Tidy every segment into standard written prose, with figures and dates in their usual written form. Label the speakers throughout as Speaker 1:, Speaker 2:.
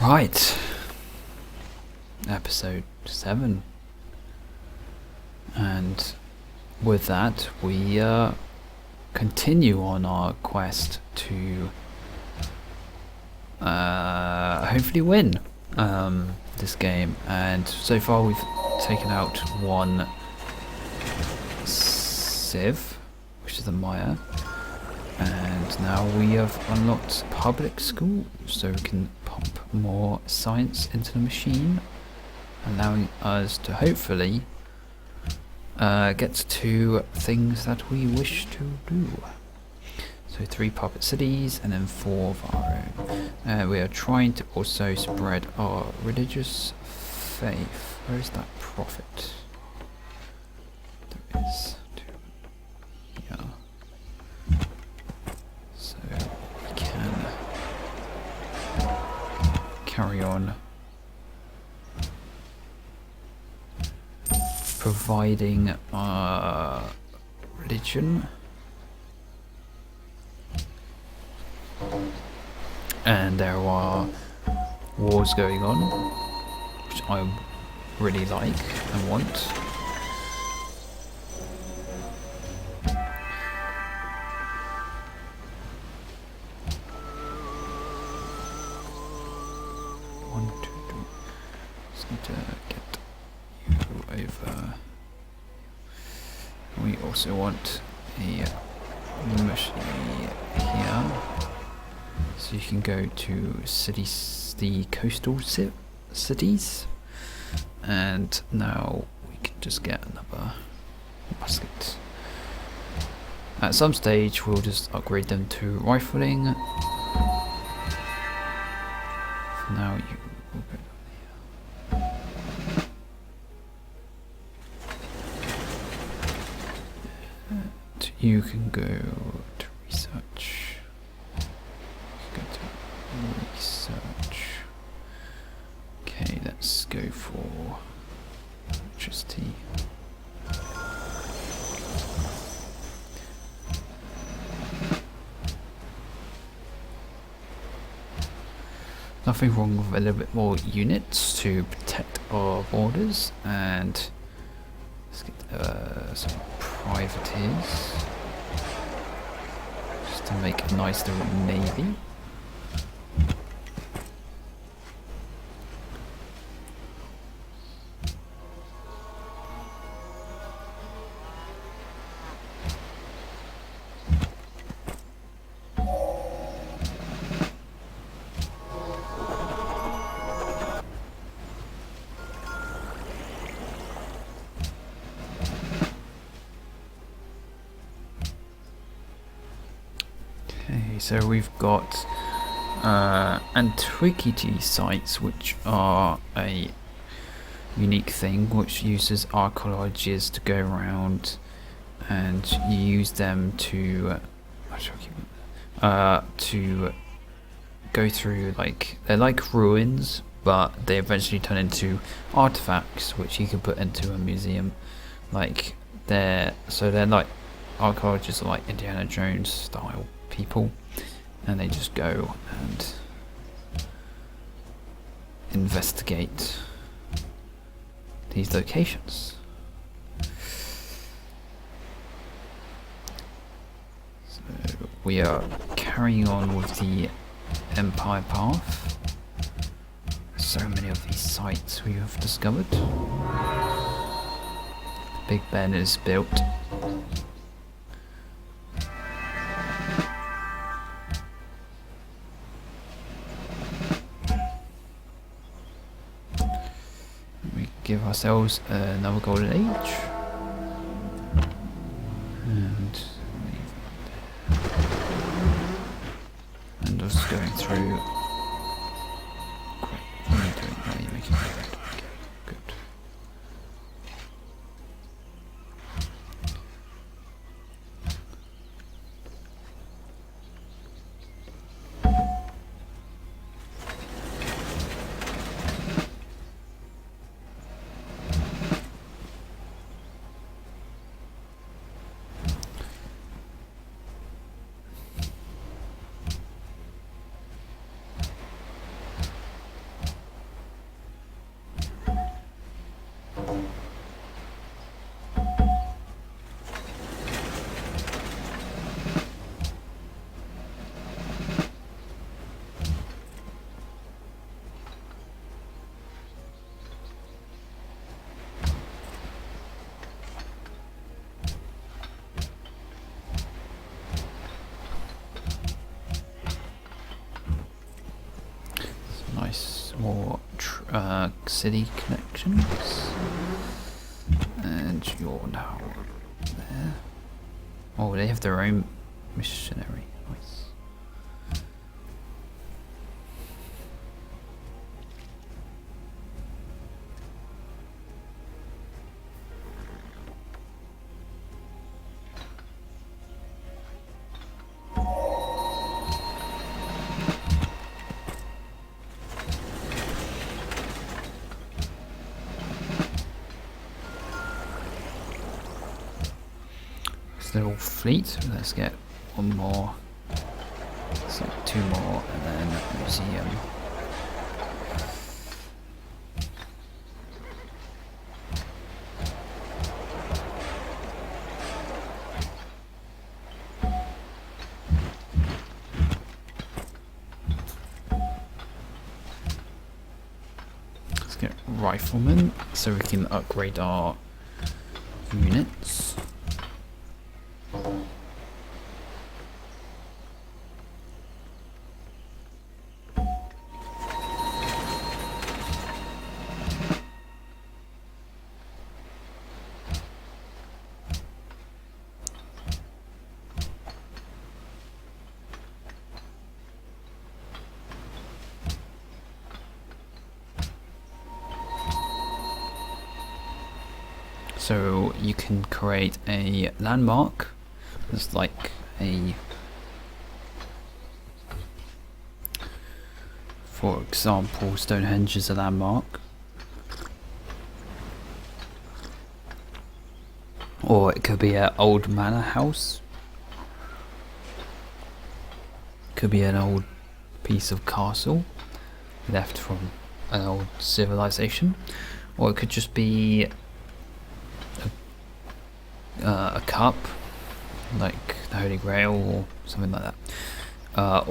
Speaker 1: Right, episode 7, and with that we continue on our quest to hopefully win this game. And so far we've taken out one Civ, which is the Maya, and now we have unlocked public schools, so we can pump more science into the machine, allowing us to hopefully get to things that we wish to do. So 3 puppet cities and then 4 of our own. We are trying to also spread our religious faith. Where is that prophet? There is. Yeah. So we can carry on providing religion, and there are wars going on, which I really like and want. Just need to get you over. We also want a missionary here, so you can go to cities, the coastal cities, and now we can just get another musket. At some stage we'll just upgrade them to rifling. For now you will go down here. And you can go to research. Go to research. Okay, let's go for electricity. Nothing wrong with a little bit more units to protect our borders, and let's get some privateers just to make a nice little navy. Okay, so we've got antiquity sites, which are a unique thing which uses archaeologists to go around and use them to go through, like, they're like ruins, but they eventually turn into artifacts which you can put into a museum. Like they're like archaeologists are like Indiana Jones style people, and they just go and investigate these locations. So we are carrying on with the Empire path. So many of these sites we have discovered. Big Ben is built. Give ourselves another golden age, and just going through. What are you doing? Are you making it? Okay, good. city connections. And you're now there. Oh, they have their own missionary. Nice. Little fleet. Let's get one more. So 2 more, and then museum. Let's get riflemen so we can upgrade our units. So you can create a landmark. It's like a, for example, Stonehenge is a landmark. Or it could be an old manor house. Could be an old piece of castle left from an old civilization. Or it could just be a cup, like the Holy Grail or something like that,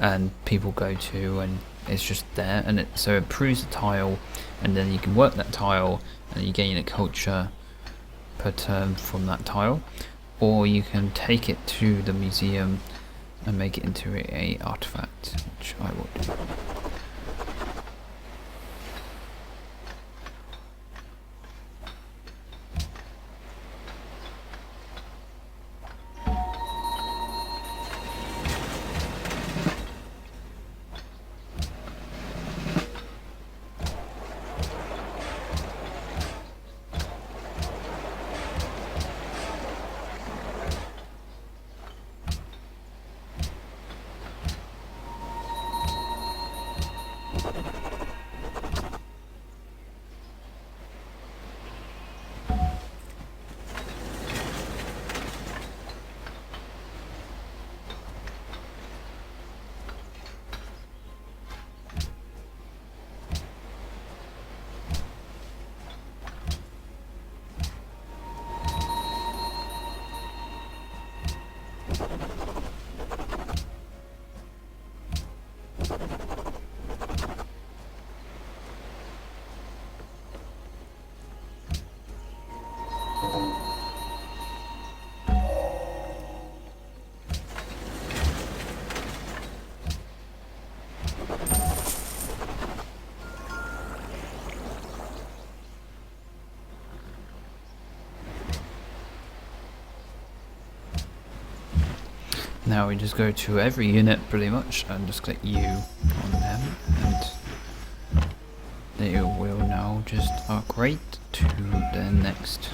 Speaker 1: and people go to, and it's just there, and so it proves a tile, and then you can work that tile, and you gain a culture per turn from that tile, or you can take it to the museum and make it into a artifact, which I will do. Now we just go to every unit pretty much and just click U on them, and they will now just upgrade to the next.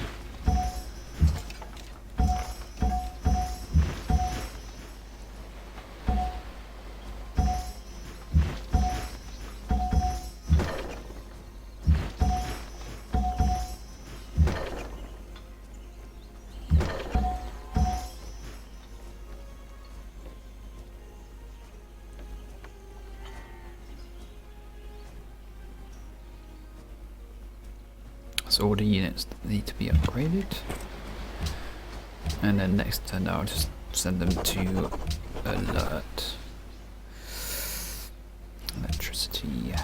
Speaker 1: So all the units need to be upgraded, and then next turn I'll just send them to alert. Electricity.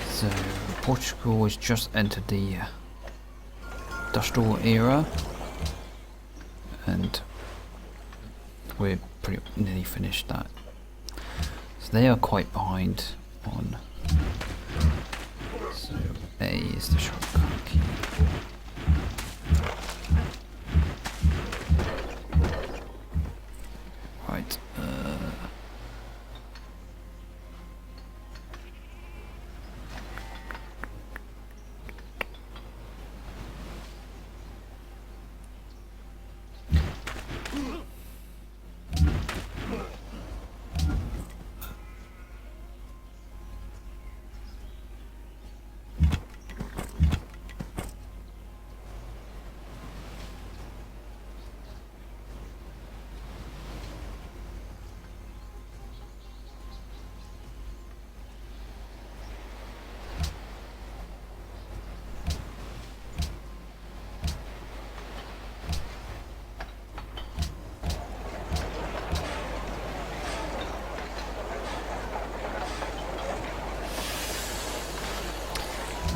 Speaker 1: So Portugal has just entered the industrial era. and we're pretty nearly finished that. So they are quite behind on. So A is the shortcut key. Right.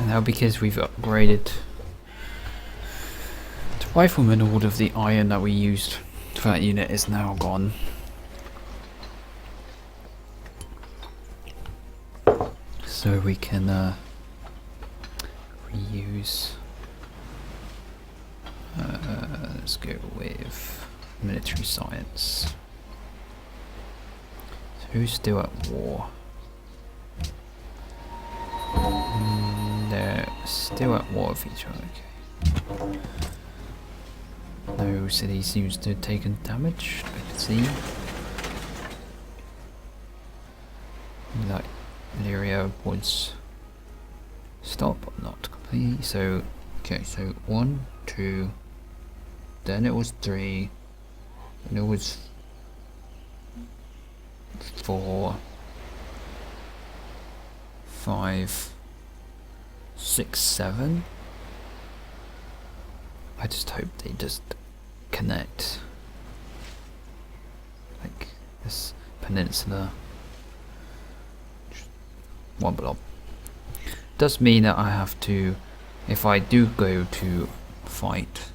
Speaker 1: And now because we've upgraded to rifleman, all of the iron that we used for that unit is now gone. So we can reuse. Let's go with military science. So who's still at war? They're still at war with each other. Okay. No city seems to have taken damage, I can see. Like Lyria was stop, but not completely. So okay, so 1, 2, then it was 3, and it was 4, 5, 6, 7. I just hope they just connect. Like this peninsula. Just one blob. Does mean that I have to, if I do go to fight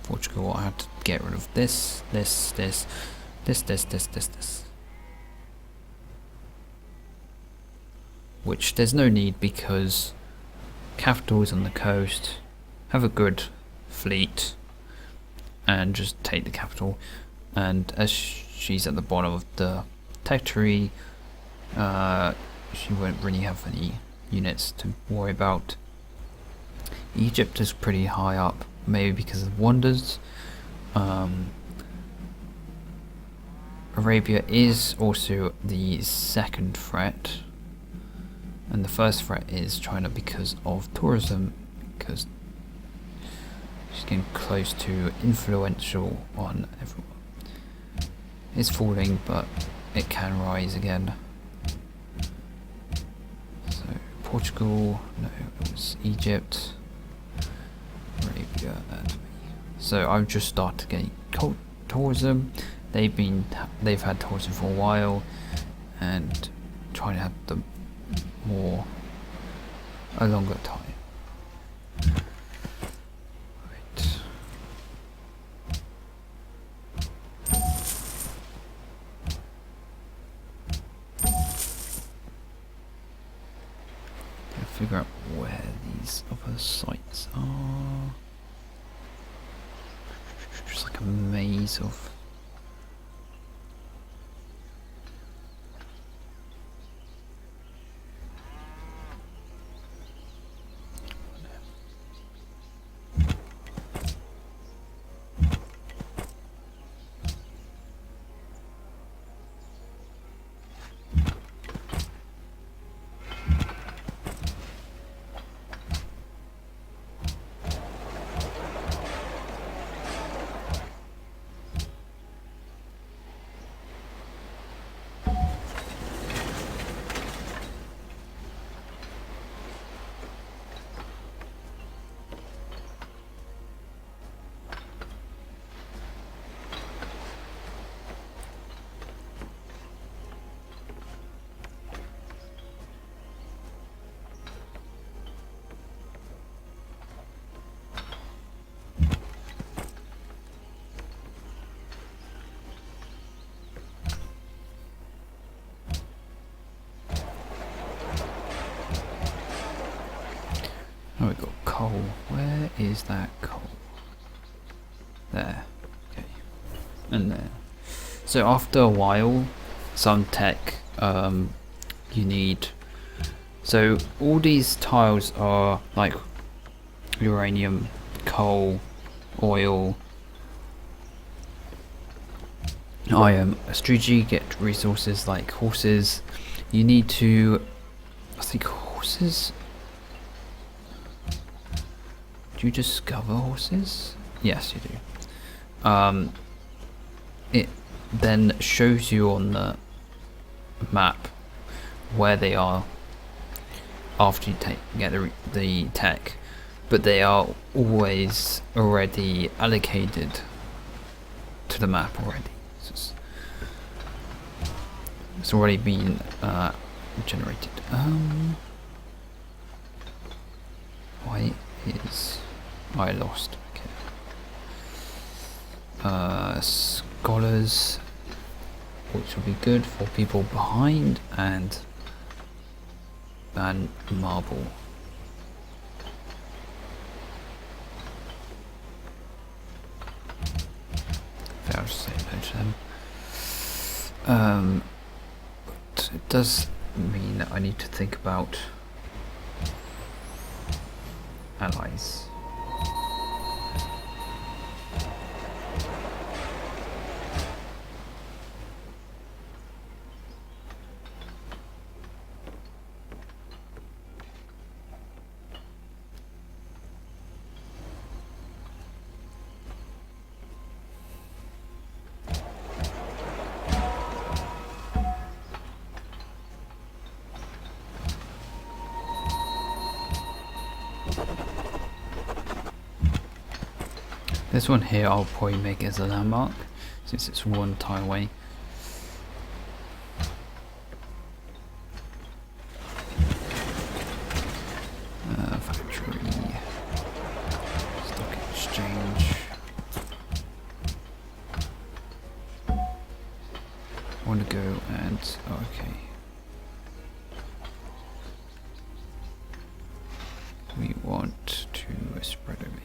Speaker 1: Portugal, I have to get rid of this. Which there's no need, because capital is on the coast, have a good fleet, and just take the capital. And as she's at the bottom of the territory, she won't really have any units to worry about. Egypt is pretty high up, maybe because of wonders. Arabia is also the second threat, and the first threat is China because of tourism, because she's getting close to influential on everyone. It's falling, but it can rise again. So Portugal, no, it was Egypt, Arabia, and me. So I've just started getting tourism. They've had tourism for a while, and trying to have them a longer time. Right. Figure out where these other sites are. Just like a maze of. Oh, we got coal. Where is that coal? There. Okay. And there. So after a while, some tech, you need. So all these tiles are like uranium, coal, oil, iron. Strategy get resources like horses. You need to, I think horses. Do you discover horses? Yes, you do. It then shows you on the map where they are after you get the tech, but they are always already allocated to the map already. It's already been generated. Why is I lost? Okay. Scholars, which will be good for people behind, and marble. I'll just say no to them. But it does mean that I need to think about allies. This one here I'll probably make as a landmark, since it's one tile away. Factory, stock exchange. I want to go and, oh, okay. We want to spread over here.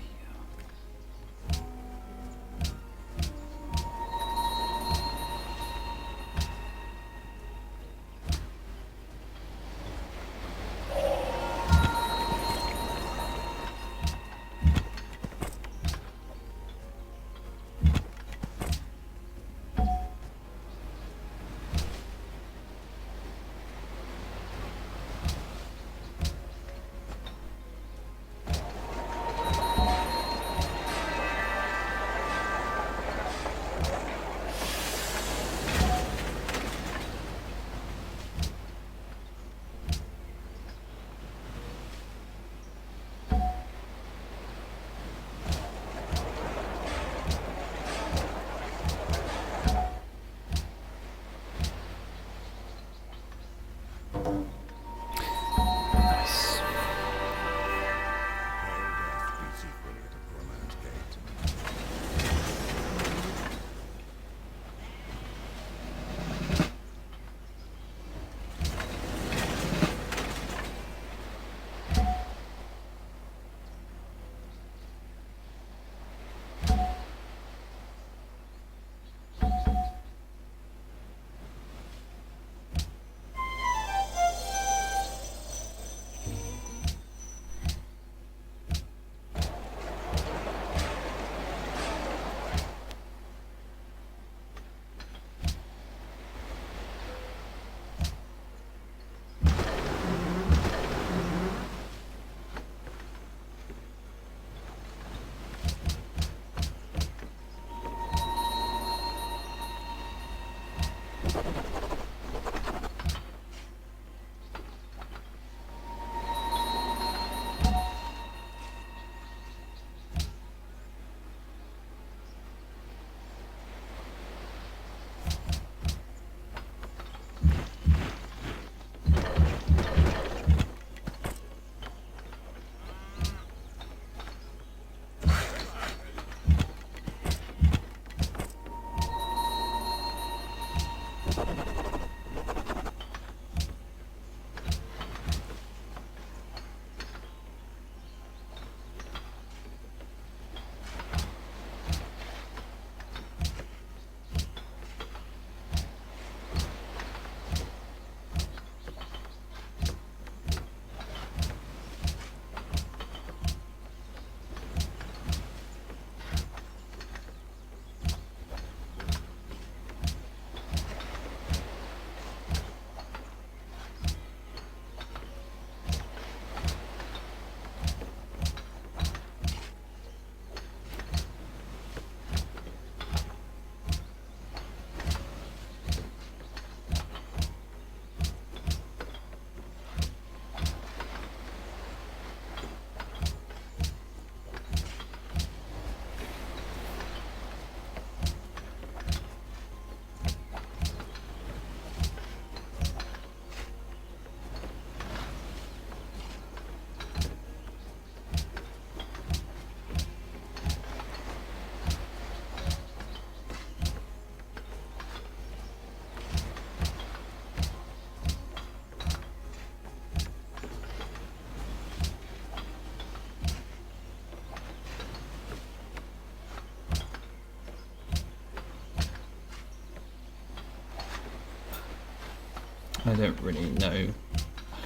Speaker 1: I don't really know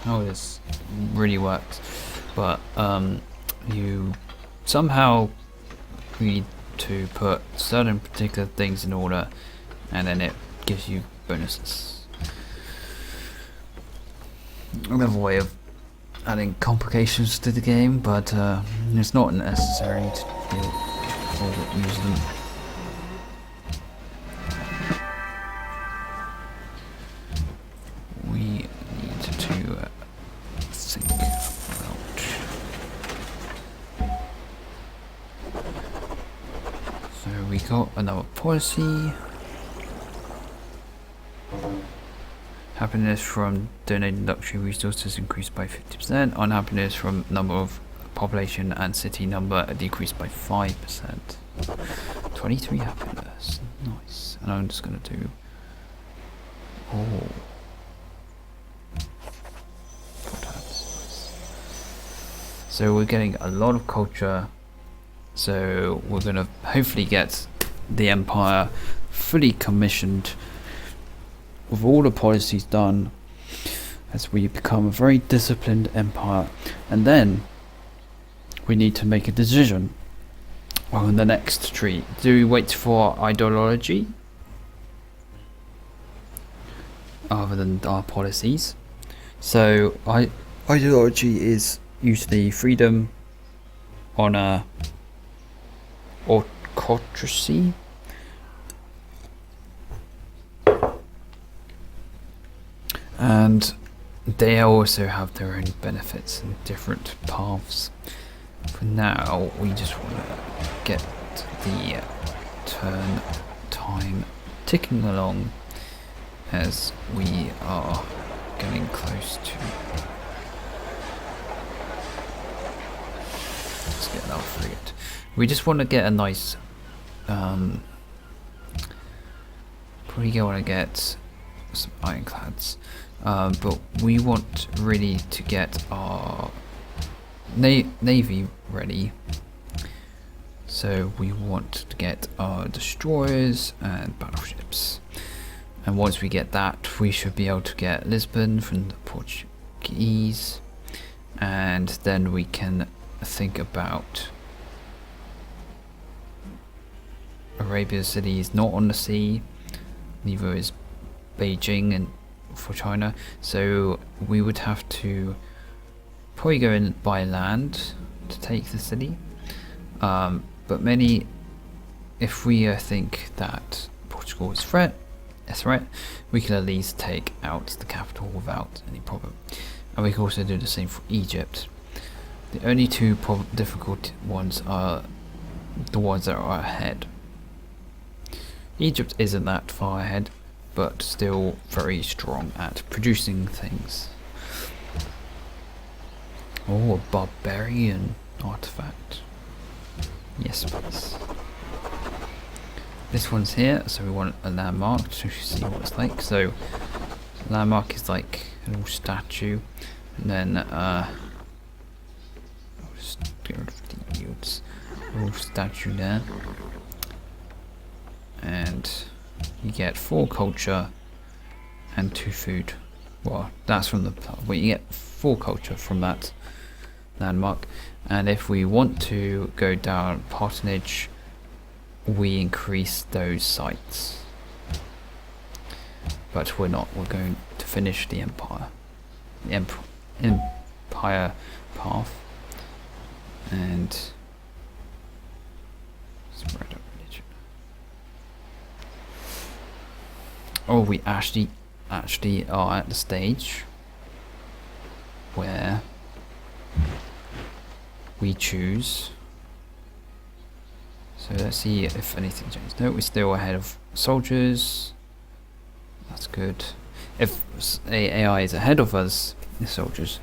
Speaker 1: how this really works, but you somehow need to put certain particular things in order, and then it gives you bonuses. Another way of adding complications to the game, but it's not necessary to do or use them. We need to think about. So we got another policy. Happiness from donated luxury resources increased by 50%. Unhappiness from number of population and city number decreased by 5%. 23 happiness. Nice. And I'm just gonna do. Oh. Nice. So we're getting a lot of culture. So we're gonna hopefully get the empire fully commissioned, with all the policies done, as we become a very disciplined empire. And then we need to make a decision on the next tree. Do we wait for ideology other than our policies? So ideology is usually freedom, honor, autocracy. And they also have their own benefits and different paths. For now, we just want to get the turn time ticking along as we are getting close to. Let's get that frigate. We just want to get a nice. Probably want to get some ironclads. But we want really to get our navy ready. So we want to get our destroyers and battleships. And once we get that, we should be able to get Lisbon from the Portuguese. And then we can think about Arabia City is not on the sea, neither is Beijing and for China, so we would have to probably go in by land to take the city. But if we think that Portugal is a threat, we can at least take out the capital without any problem. And we can also do the same for Egypt. The only two difficult ones are the ones that are ahead. Egypt isn't that far ahead, but still very strong at producing things. Oh, a Barbarian artifact. Yes, please. This one's here, so we want a landmark to see what it's like. So, landmark is like a little statue, and then I'll just get rid of the yields. A little statue there, and you get 4 culture and 2 food. Well, that's from the well, you get 4 culture from that landmark. And if we want to go down patronage, we increase those sites. But we're not. We're going to finish the empire. The empire path. And spread out religion. Oh, we actually are at the stage where we choose. So let's see if anything changed. No, we're still ahead of soldiers. That's good. If AI is ahead of us, the soldiers,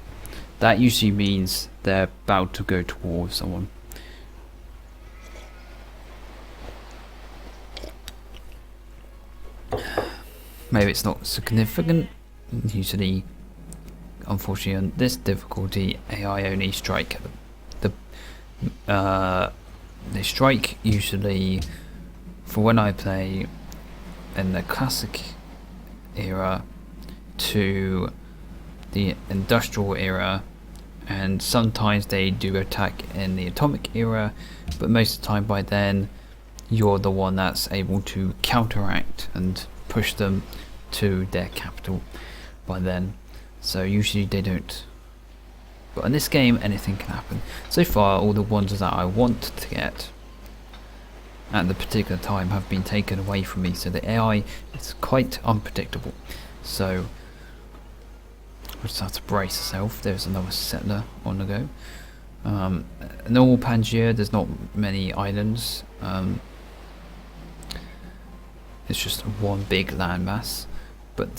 Speaker 1: that usually means they're about to go to war with someone. Maybe it's not significant. Usually, unfortunately, on this difficulty, AI only strike they strike usually, for when I play in the classic era, to the industrial era, and sometimes they do attack in the atomic era, but most of the time by then you're the one that's able to counteract and push them to their capital by then. So usually they don't. But in this game, anything can happen. So far, all the ones that I want to get at the particular time have been taken away from me, so the AI is quite unpredictable. So I just have to brace yourself. There's another settler on the go. Normal Pangaea, there's not many islands. It's just one big landmass. But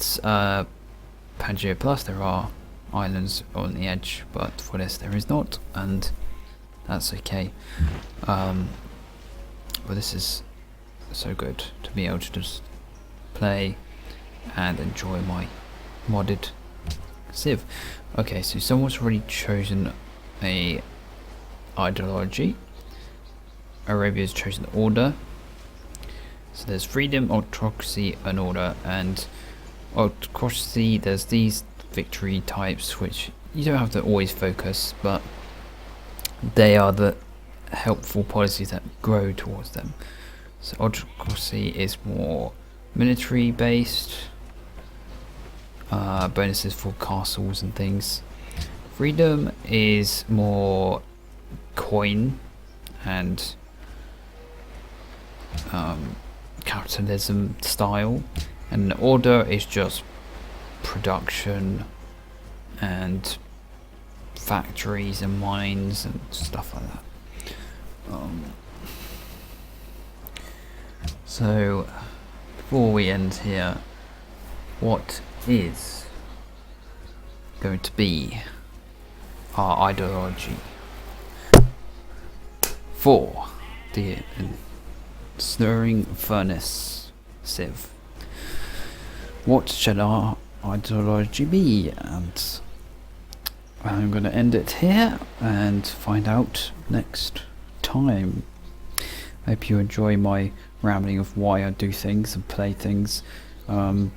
Speaker 1: Pangaea Plus, there are islands on the edge, but for this there is not, and that's okay. But this is so good to be able to just play and enjoy my modded Civ. Okay, so someone's already chosen a ideology. Arabia's chosen order. So there's freedom, autocracy, and order. And autocracy, there's these victory types which you don't have to always focus, but they are the helpful policies that grow towards them. So autocracy is more military based, bonuses for castles and things. Freedom is more coin and capitalism style, and order is just production and factories and mines and stuff like that. So before we end here, what is going to be our ideology for the Stirring Furnace Civ? What shall our ideology be? And I'm going to end it here and find out next time. I hope you enjoy my rambling of why I do things and play things. And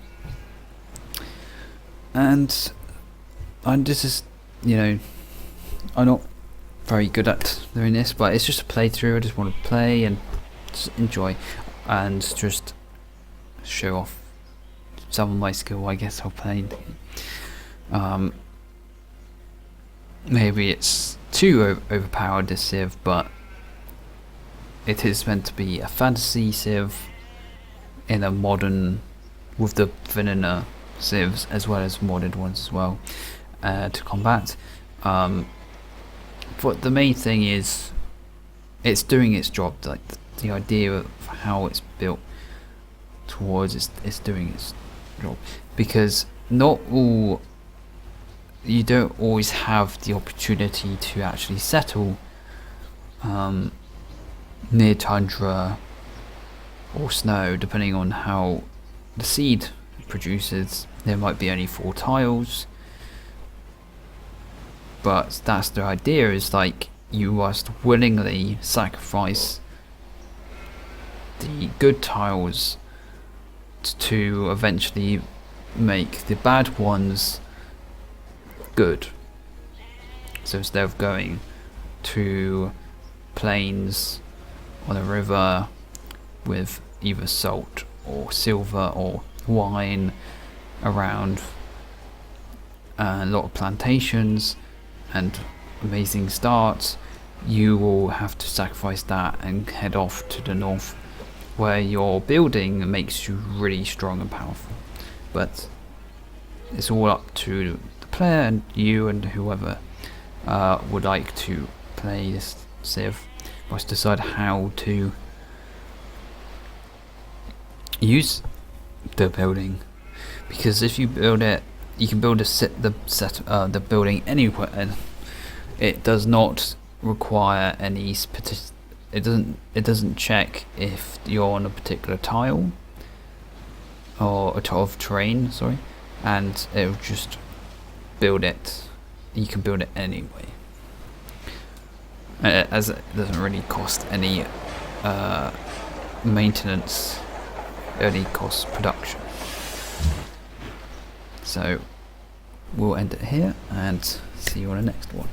Speaker 1: this is, I'm not very good at doing this, but it's just a playthrough. I just want to play and just enjoy and just show off some of my skill, I guess, I'll play. Maybe it's too overpowered, this Civ, but it is meant to be a fantasy Civ in a modern, with the vanilla Civs as well as modded ones as well, to combat. But the main thing is it's doing its job. Like the idea of how it's built towards it's doing its job, because not all, you don't always have the opportunity to actually settle near tundra or snow, depending on how the seed produces. There might be only 4 tiles, but that's the idea, is like you must willingly sacrifice the good tiles to eventually make the bad ones good. So instead of going to plains on a river with either salt or silver or wine around, a lot of plantations and amazing starts, you will have to sacrifice that and head off to the north, where your building makes you really strong and powerful. But it's all up to the player and you and whoever would like to play this Civ. Must decide how to use the building, because if you build it, you can build the building anywhere, and it does not require any it doesn't check if you're on a particular tile or a tile of terrain, sorry, and it will just build it. You can build it anyway, as it doesn't really cost any maintenance, it only costs production. So we'll end it here and see you on the next one.